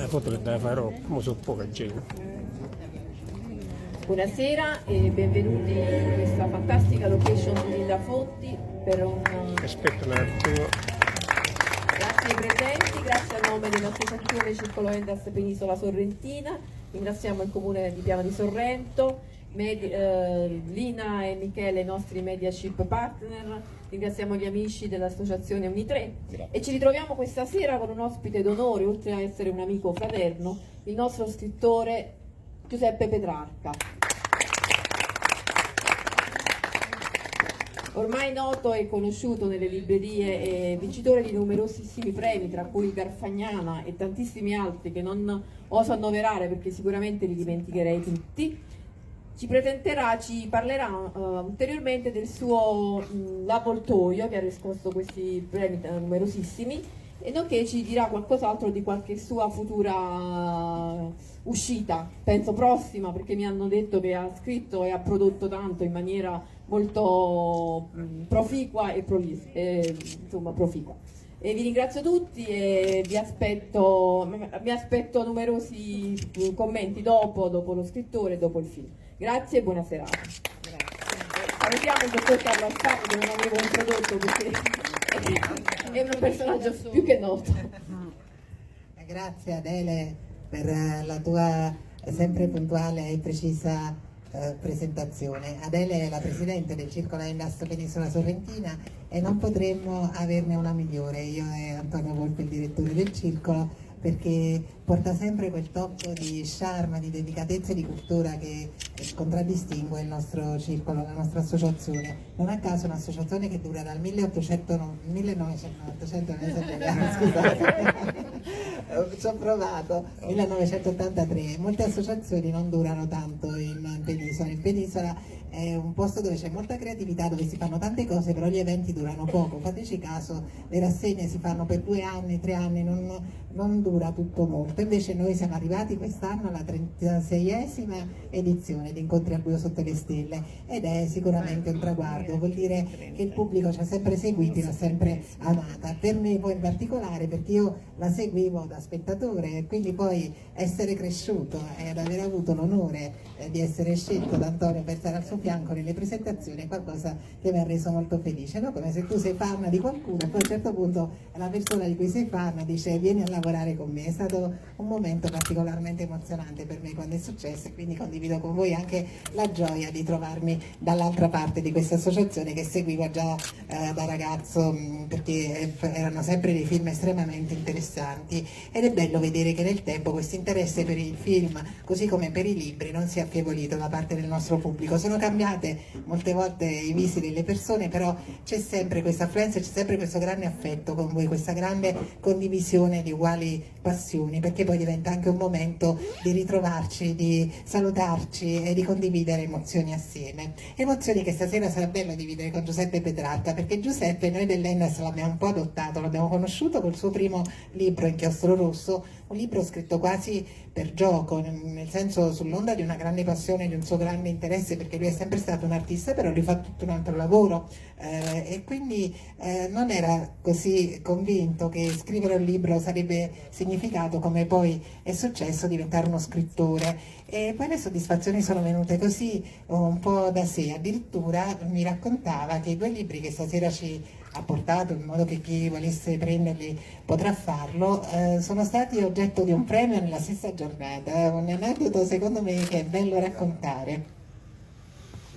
Foto che deve fare, ma sono poca gente. Buonasera e benvenuti in questa fantastica location di Villa Fonti per un... Aspetta un attimo. Grazie ai presenti, grazie a nome dell'Associazione Circolo Endas Penisola Sorrentina, ringraziamo il Comune di Piano di Sorrento, Lina e Michele, i nostri Mediaship partner, ringraziamo gli amici dell'Associazione Uni3 e ci ritroviamo questa sera con un ospite d'onore, oltre a essere un amico fraterno, il nostro scrittore Giuseppe Petrarca. Ormai noto e conosciuto nelle librerie e vincitore di numerosissimi premi, tra cui il Garfagnana e tantissimi altri che non oso annoverare perché sicuramente li dimenticherei tutti, ci parlerà ulteriormente del suo L'Avvoltoio, che ha riscosso questi premi numerosissimi, e nonché ci dirà qualcos'altro di qualche sua futura uscita, penso prossima, perché mi hanno detto che ha scritto e ha prodotto tanto in maniera molto proficua e proficua. E vi ringrazio tutti e mi aspetto numerosi commenti dopo lo scrittore e dopo il film. Grazie e buona serata. Salutiamo il dottor Carlo Alfano, che non avevo introdotto perché è un personaggio più che noto. Grazie Adele per la tua sempre puntuale e precisa presentazione. Adele è la presidente del Circolo Endas Penisola Sorrentina e non potremmo averne una migliore, io e Antonio Volpe, il direttore del circolo, perché porta sempre quel tocco di charme, di delicatezza e di cultura che contraddistingue il nostro circolo, la nostra associazione. Non a caso è un'associazione che dura dal 1900, scusate, ci ho provato, 1983. Molte associazioni non durano tanto in penisola. In penisola è un posto dove c'è molta creatività, dove si fanno tante cose, però gli eventi durano poco. Fateci caso, le rassegne si fanno per 2 anni, 3 anni, non dura tutto molto. Invece noi siamo arrivati quest'anno alla 36esima edizione di Incontri al Buio sotto le stelle ed è sicuramente un traguardo, vuol dire che il pubblico ci ha sempre seguiti, l'ha sempre amata. Per me poi in particolare, perché io la seguivo da spettatore e quindi poi essere cresciuto ed aver avuto l'onore di essere scelto da Antonio per stare al suo fianco nelle presentazioni è qualcosa che mi ha reso molto felice, no? Come se tu sei fan di qualcuno e poi a un certo punto la persona di cui sei fan dice vieni a lavorare con me. È stato un momento particolarmente emozionante per me quando è successo e quindi condivido con voi anche la gioia di trovarmi dall'altra parte di questa associazione che seguivo già da ragazzo, perché erano sempre dei film estremamente interessanti ed è bello vedere che nel tempo questo interesse per il film così come per i libri non si è affievolito da parte del nostro pubblico. Sono cambiate molte volte i visi delle persone, però c'è sempre questa affluenza, c'è sempre questo grande affetto con voi, questa grande condivisione di uguali passioni, perché poi diventa anche un momento di ritrovarci, di salutarci e di condividere emozioni assieme. Emozioni che stasera sarà bello dividere con Giuseppe Petrarca, perché Giuseppe noi dell'Endas l'abbiamo un po' adottato, l'abbiamo conosciuto col suo primo libro Inchiostro Rosso, un libro scritto quasi per gioco, nel senso sull'onda di una grande passione, di un suo grande interesse, perché lui è sempre stato un artista, però lui fa tutto un altro lavoro e quindi non era così convinto che scrivere un libro sarebbe significato, come poi è successo, diventare uno scrittore. E poi le soddisfazioni sono venute così un po' da sé, addirittura mi raccontava che i 2 libri che stasera ci ha portato, in modo che chi volesse prenderli potrà farlo, sono stati oggetto di un premio nella stessa giornata, un aneddoto secondo me che è bello raccontare.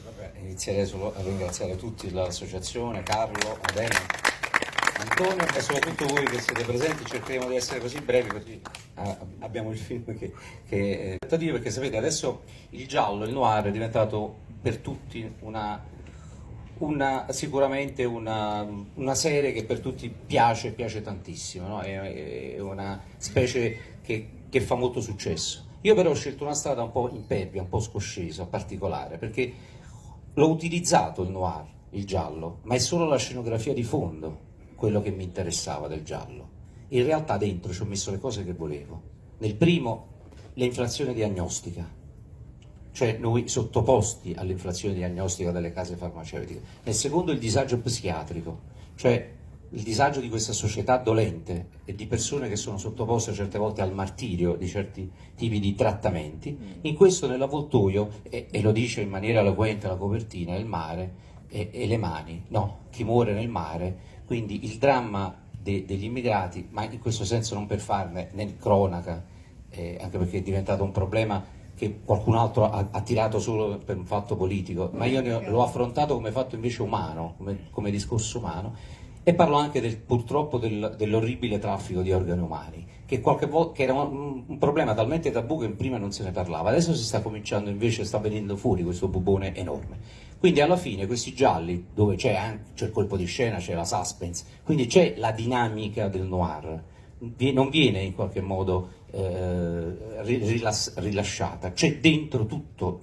Vabbè, inizierei solo a ringraziare tutti, l'associazione, Carlo, Adele, Antonio e soprattutto voi che siete presenti. Cercheremo di essere così brevi così abbiamo il film che perché sapete adesso il giallo, il noir è diventato per tutti sicuramente una serie che per tutti piace tantissimo, no? È una specie che fa molto successo. Io però ho scelto una strada un po' impervia, un po' scoscesa, particolare, perché l'ho utilizzato il noir, il giallo, ma è solo la scenografia di fondo quello che mi interessava del giallo. In realtà dentro ci ho messo le cose che volevo. Nel primo l'inflazione diagnostica, cioè noi sottoposti all'inflazione diagnostica delle case farmaceutiche. Nel secondo il disagio psichiatrico, cioè il disagio di questa società dolente e di persone che sono sottoposte certe volte al martirio di certi tipi di trattamenti. In questo nell'avvoltoio, e lo dice in maniera eloquente la copertina, il mare e le mani, no, chi muore nel mare, quindi il dramma degli immigrati, ma in questo senso non per farne né cronaca, anche perché è diventato un problema che qualcun altro ha tirato solo per un fatto politico, ma io l'ho affrontato come fatto invece umano, come discorso umano, e parlo anche purtroppo dell'orribile traffico di organi umani, che qualche volta che era un problema talmente tabù che prima non se ne parlava, adesso si sta cominciando invece, sta venendo fuori questo bubone enorme. Quindi alla fine questi gialli, dove c'è il colpo di scena, c'è la suspense, quindi c'è la dinamica del noir, non viene in qualche modo rilasciata, c'è dentro tutto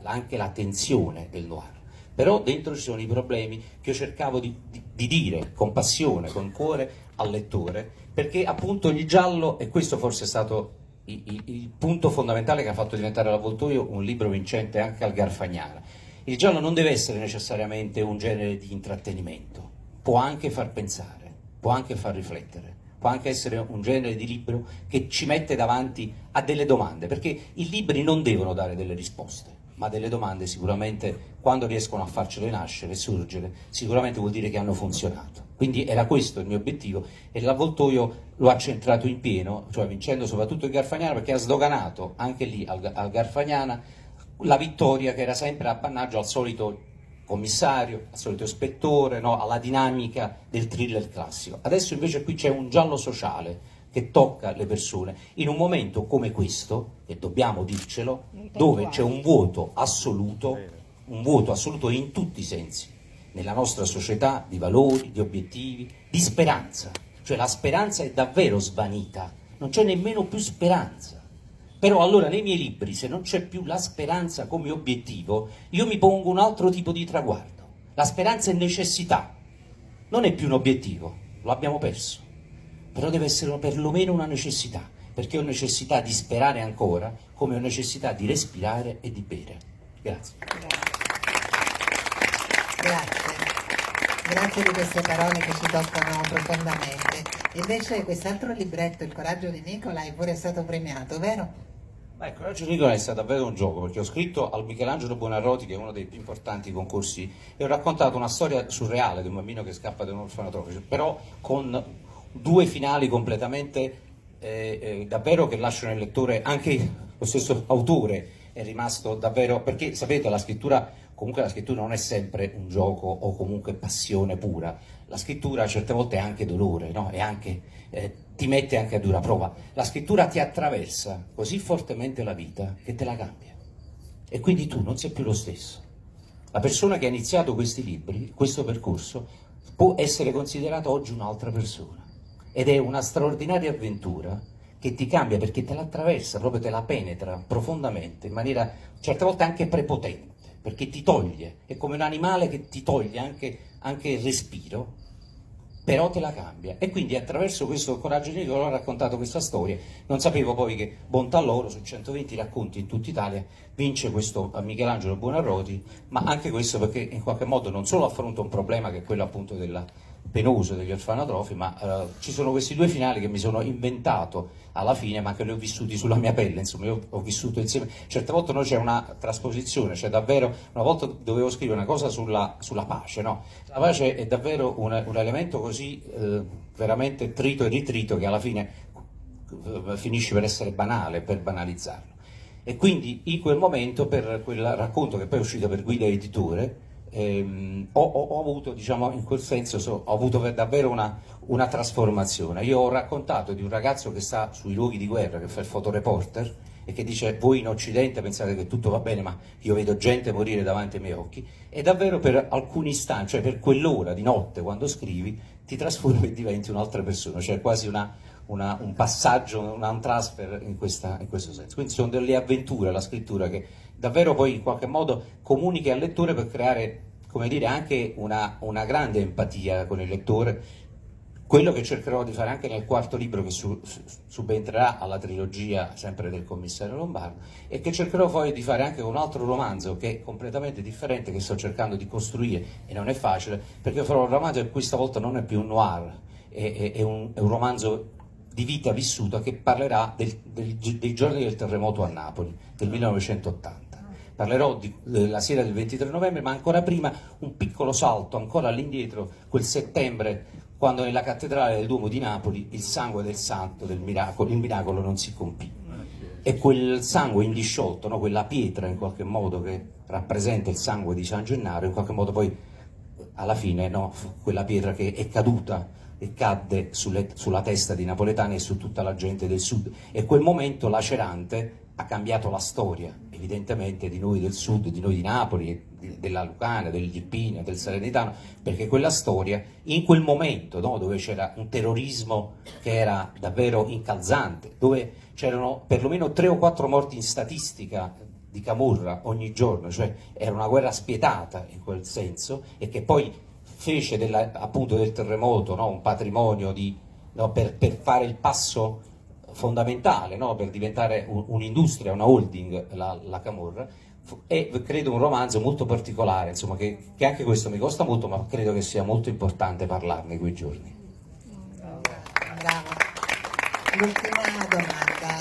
anche la tensione del noir, però dentro ci sono i problemi che io cercavo di dire con passione, con cuore al lettore, perché appunto il giallo, e questo forse è stato il punto fondamentale che ha fatto diventare l'Avvoltoio un libro vincente anche al Garfagnana. Il giallo non deve essere necessariamente un genere di intrattenimento, può anche far pensare, può anche far riflettere, può anche essere un genere di libro che ci mette davanti a delle domande, perché i libri non devono dare delle risposte, ma delle domande sicuramente, quando riescono a farcele nascere e sorgere, sicuramente vuol dire che hanno funzionato. Quindi era questo il mio obiettivo, e l'Avvoltoio lo ha centrato in pieno, cioè vincendo soprattutto il Garfagnana, perché ha sdoganato anche lì al Garfagnana la vittoria che era sempre appannaggio al solito commissario, al solito ispettore, no? Alla dinamica del thriller classico. Adesso invece qui c'è un giallo sociale che tocca le persone in un momento come questo, e dobbiamo dircelo, dove c'è un vuoto assoluto in tutti i sensi, nella nostra società, di valori, di obiettivi, di speranza. Cioè la speranza è davvero svanita, non c'è nemmeno più speranza. Però allora nei miei libri, se non c'è più la speranza come obiettivo, io mi pongo un altro tipo di traguardo. La speranza è necessità, non è più un obiettivo, lo abbiamo perso. Però deve essere perlomeno una necessità, perché ho necessità di sperare ancora, come ho necessità di respirare e di bere. Grazie. Grazie di queste parole che ci toccano profondamente. Invece quest'altro libretto, Il coraggio di Nicola, è pure stato premiato, vero? Il coraggio di Nicola è stato davvero un gioco, perché ho scritto al Michelangelo Buonarroti, che è uno dei più importanti concorsi, e ho raccontato una storia surreale di un bambino che scappa da un orfanotrofio, però con due finali completamente davvero che lasciano il lettore, anche lo stesso autore è rimasto davvero, perché sapete la scrittura non è sempre un gioco o comunque passione pura, la scrittura certe volte è anche dolore, no? E anche, ti mette anche a dura prova, la scrittura ti attraversa così fortemente la vita che te la cambia, e quindi tu non sei più lo stesso. La persona che ha iniziato questi libri, questo percorso, può essere considerata oggi un'altra persona, ed è una straordinaria avventura che ti cambia, perché te la attraversa, proprio te la penetra profondamente, in maniera certe volte anche prepotente, perché ti toglie, è come un animale che ti toglie anche il respiro, però te la cambia. E quindi attraverso questo coraggio di Nicola ho raccontato questa storia. Non sapevo poi che, bontà loro, su 120 racconti in tutta Italia vince questo a Michelangelo Buonarroti, ma anche questo perché in qualche modo non solo affronta un problema che è quello appunto della penoso degli orfanotrofi, ma ci sono questi due finali che mi sono inventato alla fine, ma che li ho vissuti sulla mia pelle, insomma io ho vissuto insieme. Certe volte noi c'è una trasposizione, cioè davvero una volta dovevo scrivere una cosa sulla pace, no? La pace è davvero un elemento così veramente trito e ritrito che alla fine finisce per essere banale, per banalizzarlo. E quindi in quel momento, per quel racconto che poi è uscito per Guida Editore, ho avuto, diciamo, in quel senso ho avuto davvero una trasformazione. Io ho raccontato di un ragazzo che sta sui luoghi di guerra, che fa il fotoreporter e che dice: voi in Occidente pensate che tutto va bene, ma io vedo gente morire davanti ai miei occhi, e davvero per alcuni istanti, cioè per quell'ora di notte quando scrivi, ti trasformi e diventi un'altra persona, cioè quasi un passaggio, un transfer in questo senso. Quindi sono delle avventure, la scrittura, che davvero poi in qualche modo comunichi al lettore per creare, come dire, anche una grande empatia con il lettore, quello che cercherò di fare anche nel quarto libro che subentrerà alla trilogia sempre del commissario Lombardo, e che cercherò poi di fare anche un altro romanzo che è completamente differente, che sto cercando di costruire, e non è facile, perché farò un romanzo che questa volta non è più un noir, è un romanzo di vita vissuta che parlerà dei giorni del terremoto a Napoli, del 1980. Parlerò della sera del 23 novembre, ma ancora prima un piccolo salto, ancora all'indietro, quel settembre, quando nella cattedrale del Duomo di Napoli il sangue del santo, il miracolo non si compì. E quel sangue indisciolto, no? Quella pietra in qualche modo che rappresenta il sangue di San Gennaro, in qualche modo poi alla fine, no? Quella pietra che è caduta e cadde sulla testa di napoletani e su tutta la gente del sud. E quel momento lacerante ha cambiato la storia, evidentemente, di noi del sud, di noi di Napoli, della Lucania, del Lippino, del Salernitano, perché quella storia, in quel momento, no, dove c'era un terrorismo che era davvero incalzante, dove c'erano perlomeno 3 o 4 morti in statistica di camorra ogni giorno, cioè era una guerra spietata in quel senso, e che poi fece appunto del terremoto, no, un patrimonio per fare il passo fondamentale, no, per diventare un'industria, una holding, la camorra. È credo un romanzo molto particolare, insomma, che anche questo mi costa molto, ma credo che sia molto importante parlarne quei giorni. Bravo. L'ultima domanda,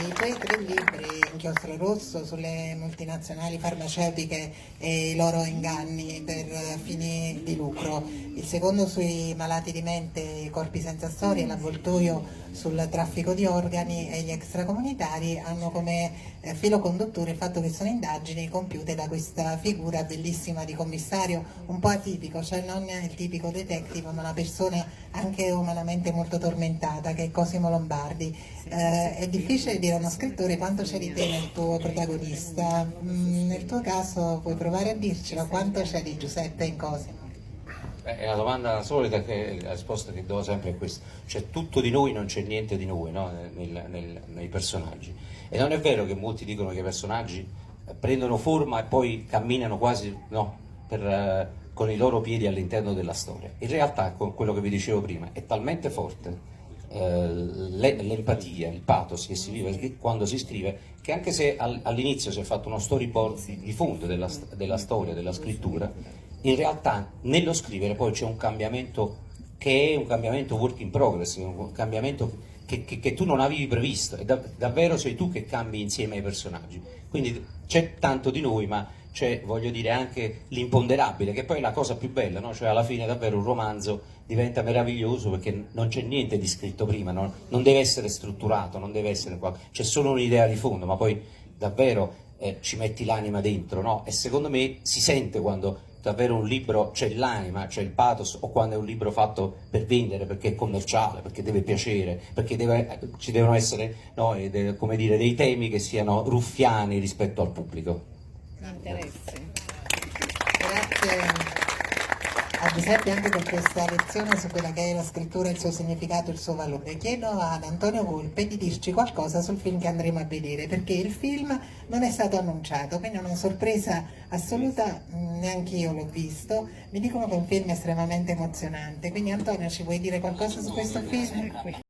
i tuoi 3 libri, Inchiostro Rosso, sulle multinazionali farmaceutiche e i loro inganni per fini di lucro, il secondo sui malati di mente, i corpi senza storia, l'avvoltoio sul traffico di organi e gli extracomunitari, hanno come filo conduttore il fatto che sono indagini compiute da questa figura bellissima di commissario, un po' atipico, cioè non il tipico detective, ma una persona anche umanamente molto tormentata, che è Cosimo Lombardi. È difficile dire a uno scrittore quanto c'è di te nel tuo protagonista. Nel tuo caso puoi provare a dircelo, quanto c'è di Giuseppe in Cosimo? È la domanda solita, che la risposta che do sempre è questa: c'è tutto di noi, non c'è niente di noi, no? Nei personaggi. E non è vero che molti dicono che i personaggi prendono forma e poi camminano quasi, no, con i loro piedi all'interno della storia. In realtà, con quello che vi dicevo prima, è talmente forte l'empatia, il pathos che si vive quando si scrive, che anche se all'inizio si è fatto uno storyboard di fondo della storia, della scrittura, in realtà nello scrivere poi c'è un cambiamento che è un cambiamento work in progress, un cambiamento che tu non avevi previsto, e davvero sei tu che cambi insieme ai personaggi. Quindi c'è tanto di noi, ma c'è, voglio dire, anche l'imponderabile, che poi è la cosa più bella, no? Cioè alla fine davvero un romanzo diventa meraviglioso perché non c'è niente di scritto prima, no? Non deve essere strutturato, non deve essere c'è solo un'idea di fondo, ma poi davvero ci metti l'anima dentro, no? E secondo me si sente quando davvero un libro c'è l'anima, c'è il pathos, o quando è un libro fatto per vendere, perché è commerciale, perché deve piacere, perché ci devono essere, no, come dire, dei temi che siano ruffiani rispetto al pubblico. Interesse. Grazie a Giuseppe anche per questa lezione su quella che è la scrittura, il suo significato, il suo valore. Chiedo ad Antonio Volpe di dirci qualcosa sul film che andremo a vedere, perché il film non è stato annunciato, quindi è una sorpresa assoluta, neanche io l'ho visto. Mi dicono che è un film estremamente emozionante, quindi Antonio, ci vuoi dire qualcosa su questo film?